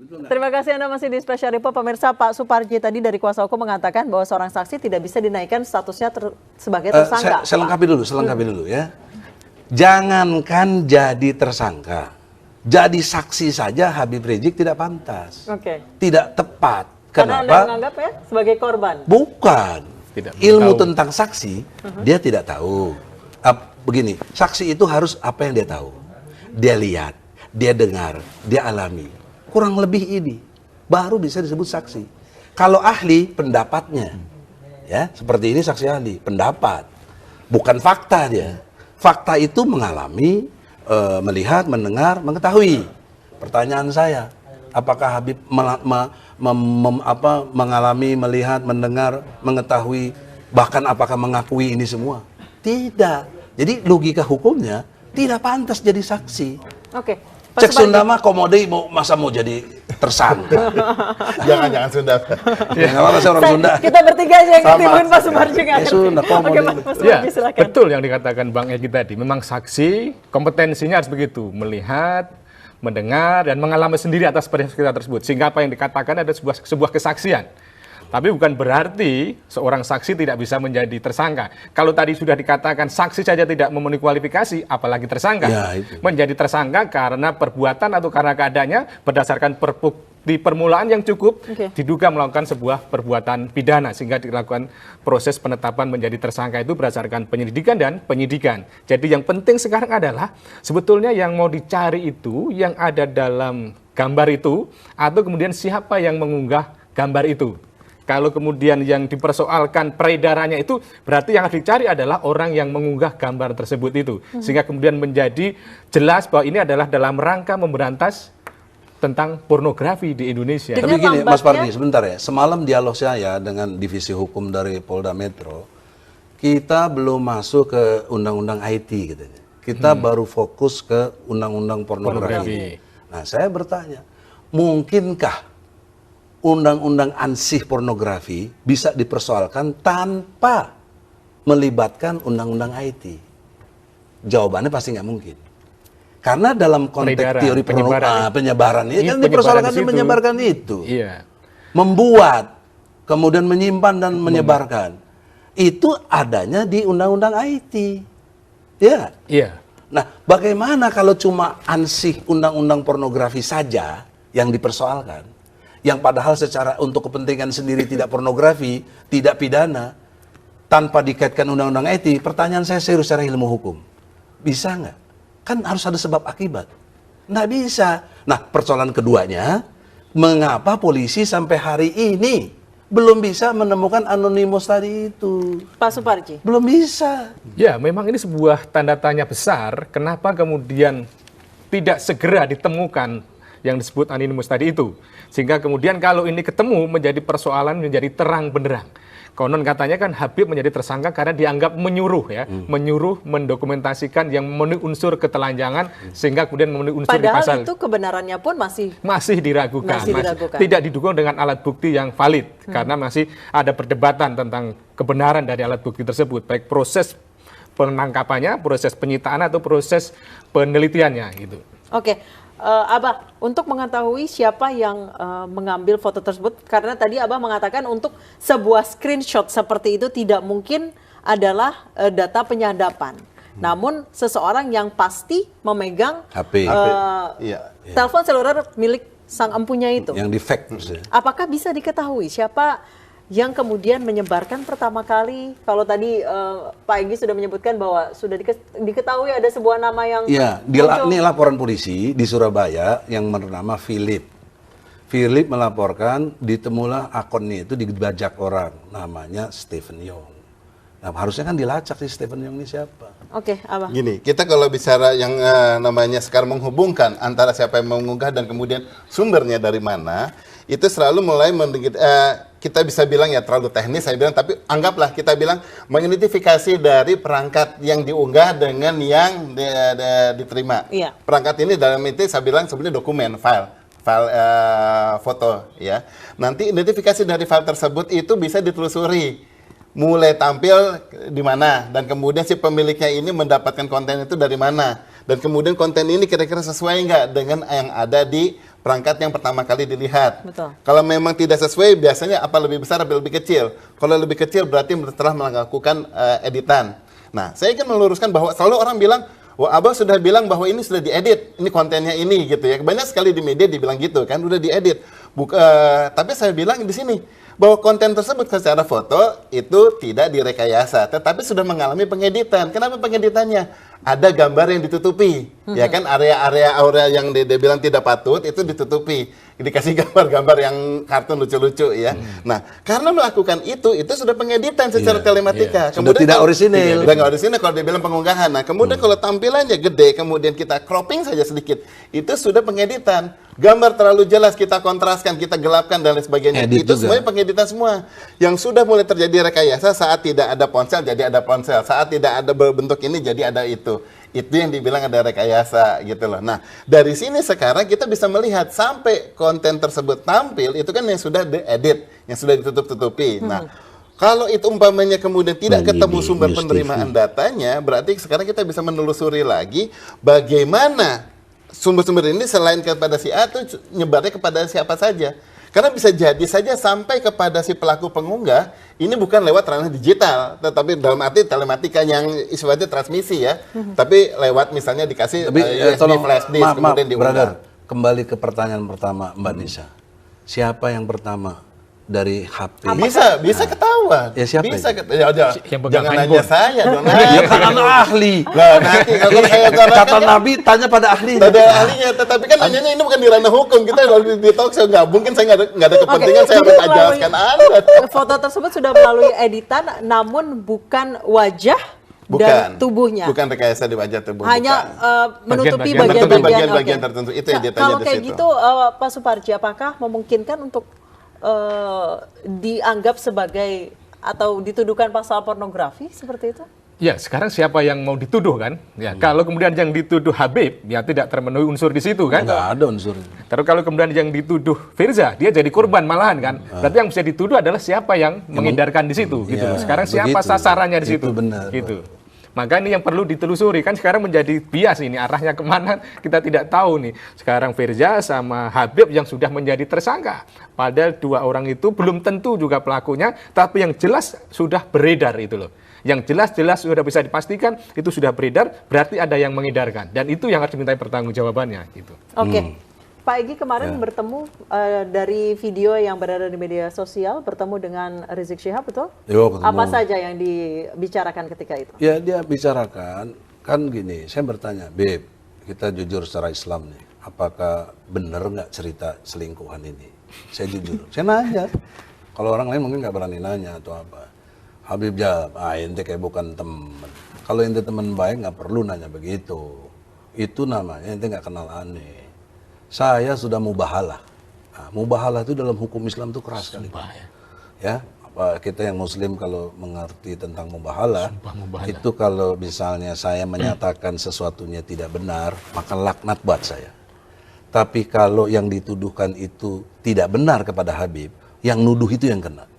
Terima kasih Anda masih di Special Report. Pemirsa, Pak Suparji tadi dari kuasa hukum mengatakan bahwa seorang saksi tidak bisa dinaikkan statusnya sebagai tersangka. Saya lengkapi dulu ya. Jangankan jadi tersangka, jadi saksi saja Habib Rizik tidak pantas. Tidak tepat. Karena Anda menganggap ya sebagai korban? Bukan. Ilmu tentang saksi, dia tidak tahu. Begini, saksi itu harus apa yang dia tahu. Dia lihat, dia dengar, dia alami. Kurang lebih ini, baru bisa disebut saksi. Kalau ahli, pendapatnya. Ya, seperti ini saksi ahli, pendapat. Bukan fakta dia. Fakta itu mengalami, melihat, mendengar, mengetahui. Pertanyaan saya, apakah Habib mengalami, melihat, mendengar, mengetahui, bahkan apakah mengakui ini semua? Tidak. Jadi logika hukumnya tidak pantas jadi saksi. Cek Sunda mah komode masa mau jadi tersangka. Jangan Sunda. Ya nggak apa-apa, saya orang Sunda. Kita bertiga aja yang ketimbun Pak Suparji nggak ngerti. Sunda, ya, betul yang dikatakan Bang Egy tadi. Memang saksi kompetensinya harus begitu, melihat, mendengar dan mengalami sendiri atas peristiwa tersebut. Sehingga apa yang dikatakan ada sebuah kesaksian. Tapi bukan berarti seorang saksi tidak bisa menjadi tersangka. Kalau tadi sudah dikatakan saksi saja tidak memenuhi kualifikasi, apalagi tersangka. Ya, menjadi tersangka karena perbuatan atau karena keadaannya berdasarkan di permulaan yang cukup diduga melakukan sebuah perbuatan pidana sehingga dilakukan proses penetapan menjadi tersangka itu berdasarkan penyelidikan dan penyidikan. Jadi yang penting sekarang adalah sebetulnya yang mau dicari itu yang ada dalam gambar itu atau kemudian siapa yang mengunggah gambar itu. Kalau kemudian yang dipersoalkan peredarannya itu berarti yang harus dicari adalah orang yang mengunggah gambar tersebut itu. Sehingga kemudian menjadi jelas bahwa ini adalah dalam rangka memberantas tentang pornografi di Indonesia. Tapi gini Mas Pardi, sebentar ya. Semalam dialog saya dengan divisi hukum dari Polda Metro, kita belum masuk ke undang-undang IT gitu. Kita baru fokus ke undang-undang pornografi. Nah saya bertanya, mungkinkah undang-undang ansih pornografi bisa dipersoalkan tanpa melibatkan undang-undang IT? Jawabannya pasti nggak mungkin. Karena dalam konteks teori penyebaran ini kan dipersoalkan menyebarkan itu. Membuat, kemudian menyimpan dan menyebarkan. Itu adanya di undang-undang IT. Ya. Nah, bagaimana kalau cuma ansih undang-undang pornografi saja yang dipersoalkan? Yang padahal secara untuk kepentingan sendiri tidak pornografi, tidak pidana, tanpa dikaitkan undang-undang IT, pertanyaan saya serius secara ilmu hukum. Bisa nggak? Kan harus ada sebab akibat. Nggak bisa. Nah, persoalan keduanya, mengapa polisi sampai hari ini belum bisa menemukan anonimus tadi itu? Pak Suparji. Belum bisa. Ya, memang ini sebuah tanda tanya besar, kenapa kemudian tidak segera ditemukan yang disebut anonimus tadi itu. Sehingga kemudian kalau ini ketemu menjadi persoalan menjadi terang benderang. Konon katanya kan Habib menjadi tersangka karena dianggap menyuruh ya, menyuruh mendokumentasikan yang memenuhi unsur ketelanjangan sehingga kemudian memenuhi unsur di pasal. Padahal itu kebenarannya pun masih diragukan. Tidak didukung dengan alat bukti yang valid karena masih ada perdebatan tentang kebenaran dari alat bukti tersebut, baik proses penangkapannya, proses penyitaan atau proses penelitiannya gitu. Abah, untuk mengetahui siapa yang mengambil foto tersebut, karena tadi Abah mengatakan untuk sebuah screenshot seperti itu tidak mungkin adalah data penyadapan. Namun seseorang yang pasti memegang HP. telepon seluler milik sang empunya itu. Yang di-fact. Apakah bisa diketahui siapa yang kemudian menyebarkan pertama kali? Kalau tadi Pak Egy sudah menyebutkan bahwa sudah diketahui ada sebuah nama yang ini laporan polisi di Surabaya yang bernama Philip. Philip melaporkan ditemulah akunnya itu dibajak orang, namanya Stephen Yong. Nah, harusnya kan dilacak si Stephen Yong ini siapa? Abah. Gini, kita kalau bicara yang namanya sekarang menghubungkan antara siapa yang mengunggah dan kemudian sumbernya dari mana, itu selalu mulai kita bisa bilang ya terlalu teknis, saya bilang, tapi anggaplah kita bilang mengidentifikasi dari perangkat yang diunggah dengan yang diterima. Perangkat ini dalam itu saya bilang sebenarnya dokumen, file foto ya. Nanti identifikasi dari file tersebut itu bisa ditelusuri. Mulai tampil di mana dan kemudian si pemiliknya ini mendapatkan konten itu dari mana. Dan kemudian konten ini kira-kira sesuai nggak dengan yang ada di perangkat yang pertama kali dilihat. Betul. Kalau memang tidak sesuai, biasanya apa lebih besar, apa lebih kecil. Kalau lebih kecil berarti setelah melakukan editan. Nah, saya ingin meluruskan bahwa selalu orang bilang, wah, Abah sudah bilang bahwa ini sudah diedit, ini kontennya ini gitu ya. Banyak sekali di media dibilang gitu kan, udah diedit. Tapi saya bilang di sini bahwa konten tersebut secara foto itu tidak direkayasa, tetapi sudah mengalami pengeditan. Kenapa pengeditannya? Ada gambar yang ditutupi, ya kan, area-area yang dia bilang tidak patut itu ditutupi, dikasih gambar-gambar yang kartun lucu-lucu ya. Nah, karena melakukan itu sudah pengeditan secara telematika. Sudah tidak orisinil. Sudah nggak orisinil kalau dia bilang pengunggahan. Nah, kemudian kalau tampilannya gede, kemudian kita cropping saja sedikit, itu sudah pengeditan. Gambar terlalu jelas kita kontraskan, kita gelapkan dan lain sebagainya. Edit itu juga. semuanya pengeditan semua. Yang sudah mulai terjadi rekayasa saat tidak ada ponsel jadi ada ponsel, saat tidak ada berbentuk ini jadi ada itu. Itu yang dibilang ada rekayasa gitu loh. Nah, dari sini sekarang kita bisa melihat sampai konten tersebut tampil itu kan yang sudah diedit, yang sudah ditutup-tutupi. Nah, kalau itu umpamanya kemudian tidak Lagi ketemu di sumber News penerimaan TV. datanya, berarti sekarang kita bisa menelusuri lagi bagaimana sumber-sumber ini selain kepada si A itu nyebarnya kepada siapa saja. Karena bisa jadi saja sampai kepada si pelaku pengunggah, ini bukan lewat ranah digital, tetapi dalam arti telematika yang istilahnya transmisi ya, tapi lewat misalnya dikasih Tapi USB flash disk, maaf, kemudian diunggah. brother, kembali ke pertanyaan pertama Mbak Nisa. Siapa yang pertama dari HP? Bisa ketahuan. Ya, siapa bisa itu? Yang pegang jangan nanya handphone. saya dong. Ya kan ahli. Nah, nanti kalau saya utarakan Kata Nabi tanya pada ahli. ada ahlinya, tetapi kan nanyanya ini bukan di ranah hukum. Kita kalau di talk show nggak mungkin, saya nggak ada kepentingan saya harus Jadi ajarkan melalui- Anda. Foto tersebut sudah melalui editan, namun bukan wajah dan tubuhnya. Bukan rekayasa di wajah tubuh. Hanya menutupi Bagian-bagian tertentu. bagian-bagian Bagian oke. tertentu. Itu Nah, editannya kalau di kayak situ. gitu, Pak Suparji, apakah memungkinkan untuk dianggap sebagai atau dituduhkan pasal pornografi seperti itu? Ya, sekarang siapa yang mau dituduh kan? Ya, kalau kemudian yang dituduh Habib, ya tidak terpenuhi unsur di situ kan? Enggak ada unsur. Terus kalau kemudian yang dituduh Firza, dia jadi korban malahan kan? Berarti yang bisa dituduh adalah siapa yang mengedarkan di situ, gitu loh. Sekarang siapa begitu. sasarannya di situ? Itu benar. Gitu. Maka ini yang perlu ditelusuri kan, sekarang menjadi bias ini arahnya kemana kita tidak tahu nih. Sekarang Firza sama Habib yang sudah menjadi tersangka, padahal dua orang itu belum tentu juga pelakunya, tapi yang jelas sudah beredar itu loh. Yang jelas-jelas sudah bisa dipastikan itu sudah beredar, berarti ada yang mengedarkan, dan itu yang harus dimintai pertanggungjawabannya gitu. Oke. Pak Egy kemarin bertemu dari video yang berada di media sosial, bertemu dengan Rizik Syihab, betul? Yo, ketemu. Apa saja yang dibicarakan ketika itu? Ya dia bicarakan, kan gini, saya bertanya, Beb, kita jujur secara Islam nih, apakah benar nggak cerita selingkuhan ini? Saya jujur, saya nanya. Kalau orang lain mungkin nggak berani nanya atau apa. Habib jawab, ente kayak bukan teman. Kalau ente teman baik nggak perlu nanya begitu. Itu namanya ente nggak kenal aneh. Saya sudah mubahalah. Nah, mubahalah itu dalam hukum Islam itu keras sekali. Ya, apa kita yang Muslim kalau mengerti tentang mubahalah, itu kalau misalnya saya menyatakan sesuatunya tidak benar, maka laknat buat saya. Tapi kalau yang dituduhkan itu tidak benar kepada Habib, yang nuduh itu yang kena.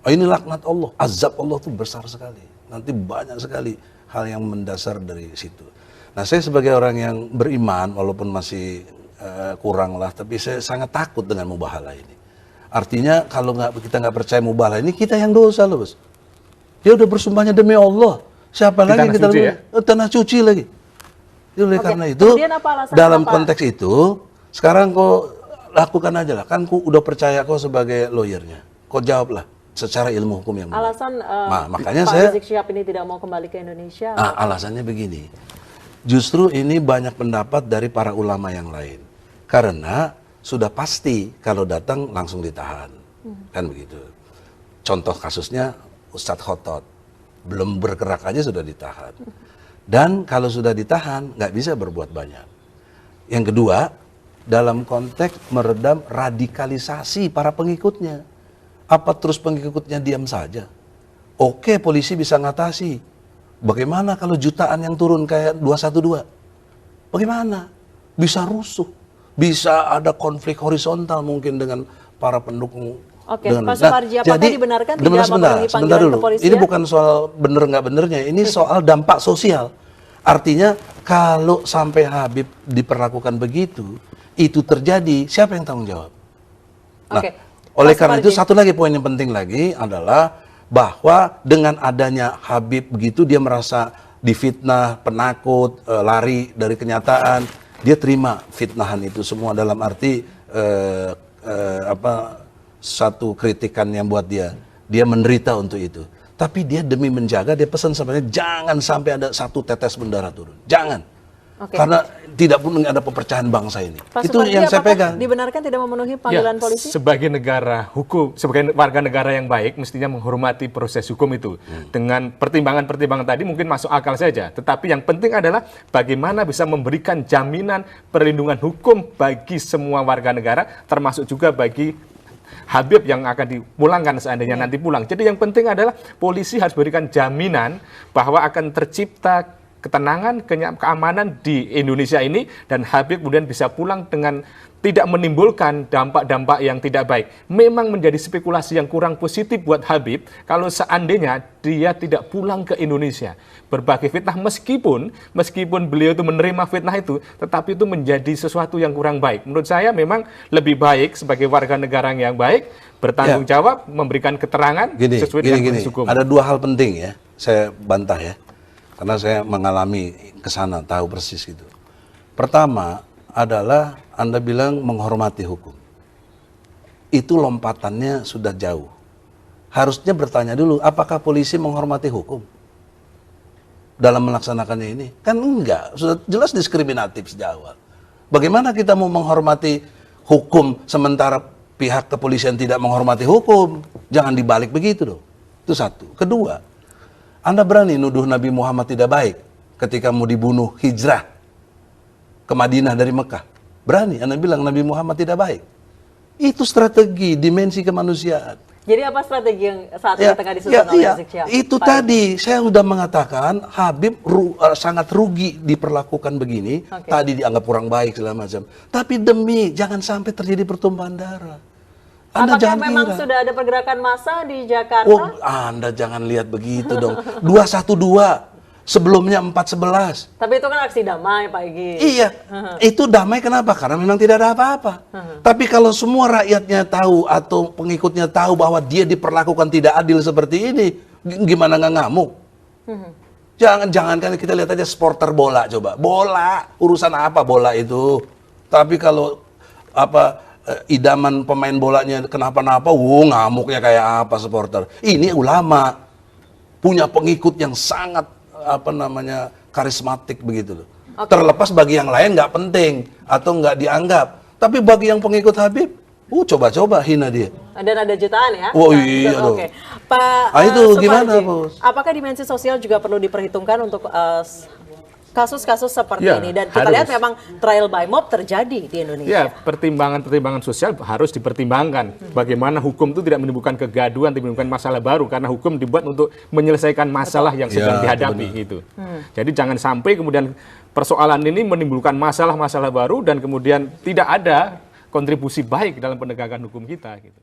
Oh, ini laknat Allah, azab Allah itu besar sekali. Nanti banyak sekali hal yang mendasar dari situ. Nah, saya sebagai orang yang beriman, walaupun masih kurang lah, tapi saya sangat takut dengan mubahalah ini. Artinya kalau kita nggak percaya mubahalah ini, kita yang dosa loh, bos. Dia udah bersumpahnya demi Allah. Siapa Di lagi tanah kita suci ya? tanah suci lagi. Oleh karena itu, Kemudian apa alasan dalam Bapak? konteks itu, sekarang kau lakukan aja lah. Kan kau udah percaya kau sebagai lawyernya. Kau jawablah secara ilmu hukum yang benar. Alasan makanya Pak saya Rizik Syihab ini tidak mau kembali ke Indonesia? alasannya begini. Justru ini banyak pendapat dari para ulama yang lain. Karena sudah pasti kalau datang langsung ditahan. Kan begitu. Contoh kasusnya Ustadz Khotot. Belum bergerak aja sudah ditahan. Dan kalau sudah ditahan nggak bisa berbuat banyak. Yang kedua, dalam konteks meredam radikalisasi para pengikutnya. Apa terus pengikutnya diam saja? Oke, polisi bisa ngatasi. Bagaimana kalau jutaan yang turun kayak 212? Bagaimana? Bisa rusuh. Bisa ada konflik horizontal mungkin dengan para pendukung. Oke, Pak Suparji, apakah dibenarkan tidak memenuhi panggilan dulu. kepolisian? Ini bukan soal bener nggak benernya, ini soal dampak sosial. Artinya kalau sampai Habib diperlakukan begitu, itu terjadi, siapa yang tanggung jawab? Nah, Oke. oleh Mas karena itu Suparji. satu lagi poin yang penting lagi adalah bahwa dengan adanya Habib begitu, dia merasa difitnah, penakut, lari dari kenyataan, dia terima fitnahan itu semua dalam arti satu kritikan yang buat dia menderita untuk itu. Tapi dia demi menjaga, dia pesan sampai jangan sampai ada satu tetes pun darah turun, jangan. Oke. Karena tidak pun ada pepercahan bangsa ini. Pak Itu Suparji, yang saya apakah pegang. dibenarkan tidak memenuhi panggilan polisi? Sebagai negara hukum, sebagai warga negara yang baik, mestinya menghormati proses hukum itu. Dengan pertimbangan-pertimbangan tadi mungkin masuk akal saja. Tetapi yang penting adalah bagaimana bisa memberikan jaminan perlindungan hukum bagi semua warga negara, termasuk juga bagi Habib yang akan dipulangkan seandainya nanti pulang. Jadi yang penting adalah polisi harus berikan jaminan bahwa akan tercipta ketenangan, keamanan di Indonesia ini, dan Habib kemudian bisa pulang dengan tidak menimbulkan dampak-dampak yang tidak baik. Memang menjadi spekulasi yang kurang positif buat Habib kalau seandainya dia tidak pulang ke Indonesia. Berbagai fitnah, meskipun beliau itu menerima fitnah itu, tetapi itu menjadi sesuatu yang kurang baik. Menurut saya memang lebih baik sebagai warga negara yang baik, bertanggung jawab, memberikan keterangan sesuai dengan proses hukum. Ada dua hal penting ya, saya bantah ya. Karena saya mengalami ke sana, tahu persis gitu. Pertama adalah Anda bilang menghormati hukum. Itu lompatannya sudah jauh. Harusnya bertanya dulu, apakah polisi menghormati hukum dalam melaksanakannya ini? Kan enggak, sudah jelas diskriminatif sejak awal. Bagaimana kita mau menghormati hukum sementara pihak kepolisian tidak menghormati hukum? Jangan dibalik begitu dong. Itu satu. Kedua, Anda berani nuduh Nabi Muhammad tidak baik ketika mau dibunuh hijrah ke Madinah dari Mekah. Berani Anda bilang Nabi Muhammad tidak baik. Itu strategi, dimensi kemanusiaan. Jadi apa strategi yang saat ini tengah disusun oleh Rizik Syihab? Itu Pak tadi saya sudah mengatakan Habib sangat rugi diperlakukan begini. Tadi dianggap kurang baik segala macam. Tapi demi jangan sampai terjadi pertumpahan darah. Anda apakah jangan memang kira. sudah ada pergerakan massa di Jakarta? Oh, Anda jangan lihat begitu dong. 212, sebelumnya 411. Tapi itu kan aksi damai, Pak Egy. Iya, itu damai kenapa? Karena memang tidak ada apa-apa. Tapi kalau semua rakyatnya tahu atau pengikutnya tahu bahwa dia diperlakukan tidak adil seperti ini, gimana nggak ngamuk? Jangan kan kita lihat aja supporter bola coba. Bola, urusan apa bola itu? Tapi kalau idaman pemain bolanya kenapa-napa, ngamuknya kayak apa supporter. Ini ulama punya pengikut yang sangat karismatik begitu loh. Terlepas bagi yang lain nggak penting atau nggak dianggap, tapi bagi yang pengikut Habib, coba-coba hina dia. Dan ada jutaan ya? Oh iya dong. Oke. Pak itu Suparji, gimana, Bos? apakah dimensi sosial juga perlu diperhitungkan untuk kasus-kasus seperti Ya, ini? Dan kita harus. lihat memang trial by mob terjadi di Indonesia. Ya, pertimbangan-pertimbangan sosial harus dipertimbangkan. Bagaimana hukum itu tidak menimbulkan kegaduhan, tidak menimbulkan masalah baru, karena hukum dibuat untuk menyelesaikan masalah yang sedang dihadapi gitu. Jadi jangan sampai kemudian persoalan ini menimbulkan masalah-masalah baru dan kemudian tidak ada kontribusi baik dalam penegakan hukum kita gitu.